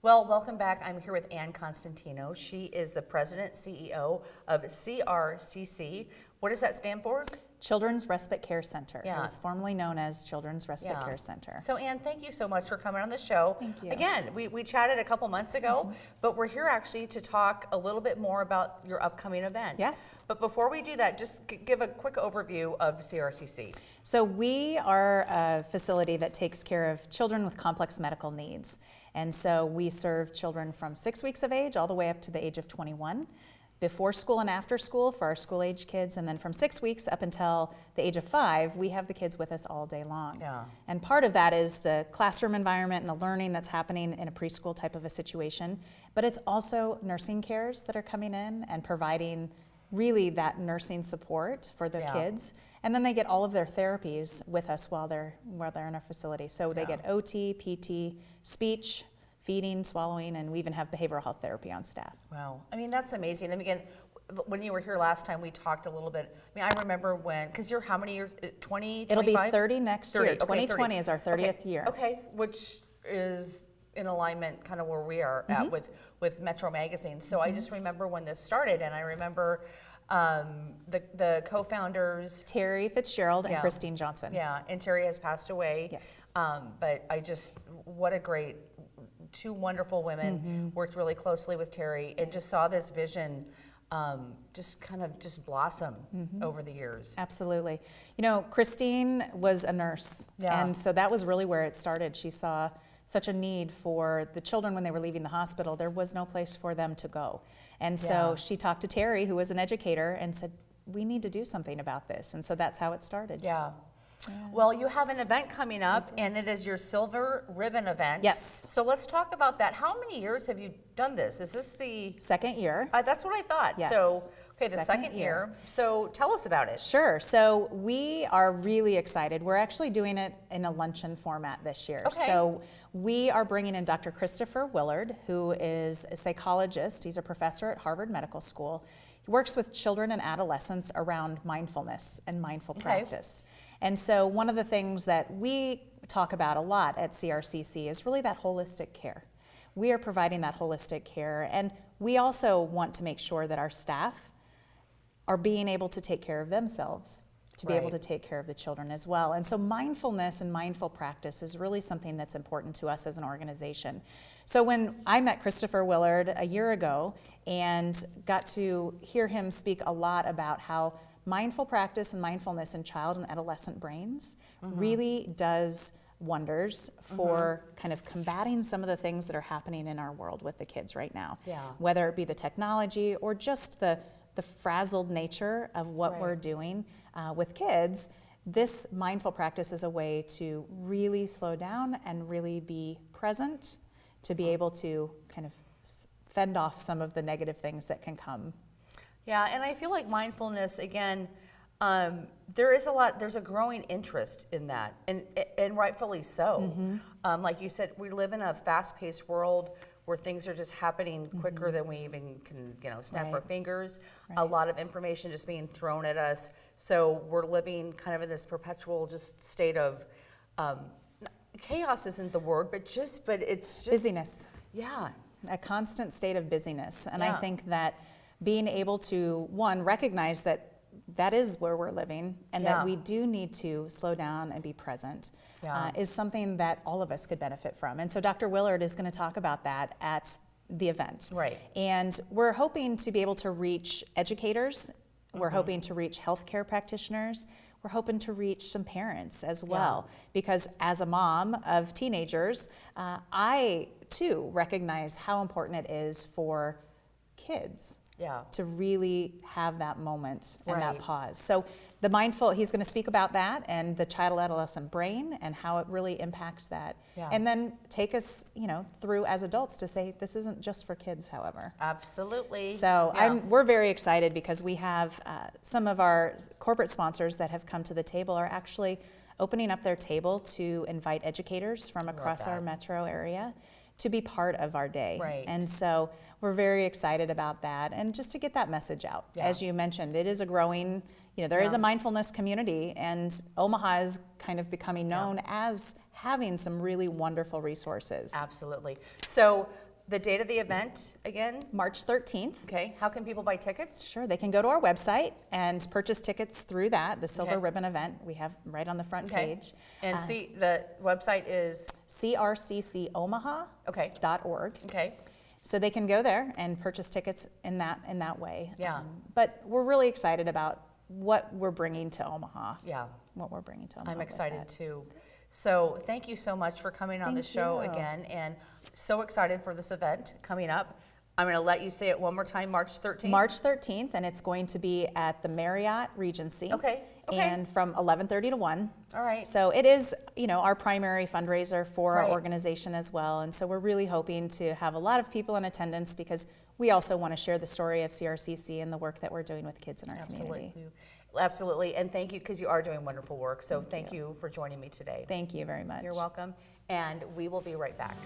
Well, welcome back. I'm here with Ann Constantino. She is the president, CEO of CRCC. What does that stand for? Children's Respite Care Center. Yeah. It was formerly known as Children's Respite Care Center. So Ann, thank you so much for coming on the show. Thank you. Again, we chatted a couple months ago, but we're here actually to talk a little bit more about your upcoming event. Yes. But before we do that, just give a quick overview of CRCC. So we are a facility that takes care of children with complex medical needs. And so we serve children from 6 weeks of age all the way up to the age of 21. Before school and after school for our school age kids, and then from 6 weeks up until the age of 5, we have the kids with us all day long. Yeah. And part of that is the classroom environment and the learning that's happening in a preschool type of a situation, but it's also nursing cares that are coming in and providing really that nursing support for the kids. And then they get all of their therapies with us while they're in our facility. So they get OT, PT, speech, feeding, swallowing, and we even have behavioral health therapy on staff. Wow. I mean, that's amazing. And again, when you were here last time, we talked a little bit. I mean, I remember when, because you're how many years? 20, 25? It'll be 30 next 30. year. Okay, 2020 30. is our 30th year. Okay, which is in alignment kind of where we are at with Metro Magazine. So I just remember when this started, and I remember the co-founders. Terry Fitzgerald and Christine Johnson. Yeah, and Terry has passed away. Yes. But I just, what a great, two wonderful women, worked really closely with Terry and just saw this vision just kind of just blossom over the years. Absolutely. You know, Christine was a nurse, and so that was really where it started. She saw such a need for the children when they were leaving the hospital. There was no place for them to go. And so she talked to Terry, who was an educator, and said, we need to do something about this. And so that's how it started. Yeah. Well, you have an event coming up, and it is your Silver Ribbon event. Yes. So let's talk about that. How many years have you done this? Is this the second year? That's what I thought. Yes. So, okay, the second year. So tell us about it. Sure. So we are really excited. We're actually doing it in a luncheon format this year. Okay. So we are bringing in Dr. Christopher Willard, who is a psychologist. He's a professor at Harvard Medical School. He works with children and adolescents around mindfulness and mindful practice. And so one of the things that we talk about a lot at CRCC is really that holistic care. We are providing that holistic care, and we also want to make sure that our staff are being able to take care of themselves, to be able to take care of the children as well. And so mindfulness and mindful practice is really something that's important to us as an organization. So when I met Christopher Willard a year ago and got to hear him speak a lot about how mindful practice and mindfulness in child and adolescent brains really does wonders for kind of combating some of the things that are happening in our world with the kids right now. Yeah. Whether it be the technology or just the frazzled nature of what we're doing with kids, this mindful practice is a way to really slow down and really be present, to be able to kind of fend off some of the negative things that can come. Yeah, and I feel like mindfulness, again, there's a growing interest in that, and rightfully so. Like you said, we live in a fast-paced world where things are just happening quicker than we even can, snap our fingers. A lot of information just being thrown at us. So we're living kind of in this perpetual just state of, chaos isn't the word, but it's just busyness. Yeah. A constant state of busyness. And I think that being able to, one, recognize that that is where we're living and that we do need to slow down and be present is something that all of us could benefit from. And so Dr. Willard is going to talk about that at the event. Right. And we're hoping to be able to reach educators. We're hoping to reach healthcare practitioners. We're hoping to reach some parents as well. Because as a mom of teenagers, I too recognize how important it is for kids to really have that moment and that pause. So the mindful, he's going to speak about that and the child adolescent brain and how it really impacts that. And then take us, through as adults to say this isn't just for kids, however. Absolutely. So we're very excited because we have some of our corporate sponsors that have come to the table are actually opening up their table to invite educators from across our metro area to be part of our day. Right. And so we're very excited about that and just to get that message out. As you mentioned, it is a growing, there is a mindfulness community, and Omaha is kind of becoming known as having some really wonderful resources. Absolutely. So the date of the event again? March 13th. Okay, how can people buy tickets? Sure, they can go to our website and purchase tickets through that, the Silver Okay. Ribbon event we have right on the front Okay. page. And see, the website is, CRCComaha.org. okay, So they can go there and purchase tickets in that way. Yeah. But we're really excited about what we're bringing to Omaha. yeah. What we're bringing to Omaha. I'm with excited that. too. So thank you so much for coming on the Thank show you. again, and so excited for this event coming up. I'm going to let you say it one more time, March 13th. March 13th, and it's going to be at the Marriott Regency. Okay, okay. And from 11:30 to 1. All right. So it is, our primary fundraiser for Right. our organization as well. And so we're really hoping to have a lot of people in attendance because we also want to share the story of CRCC and the work that we're doing with kids in our community. Absolutely, and thank you because you are doing wonderful work. So thank you for joining me today. Thank you very much. You're welcome, and we will be right back.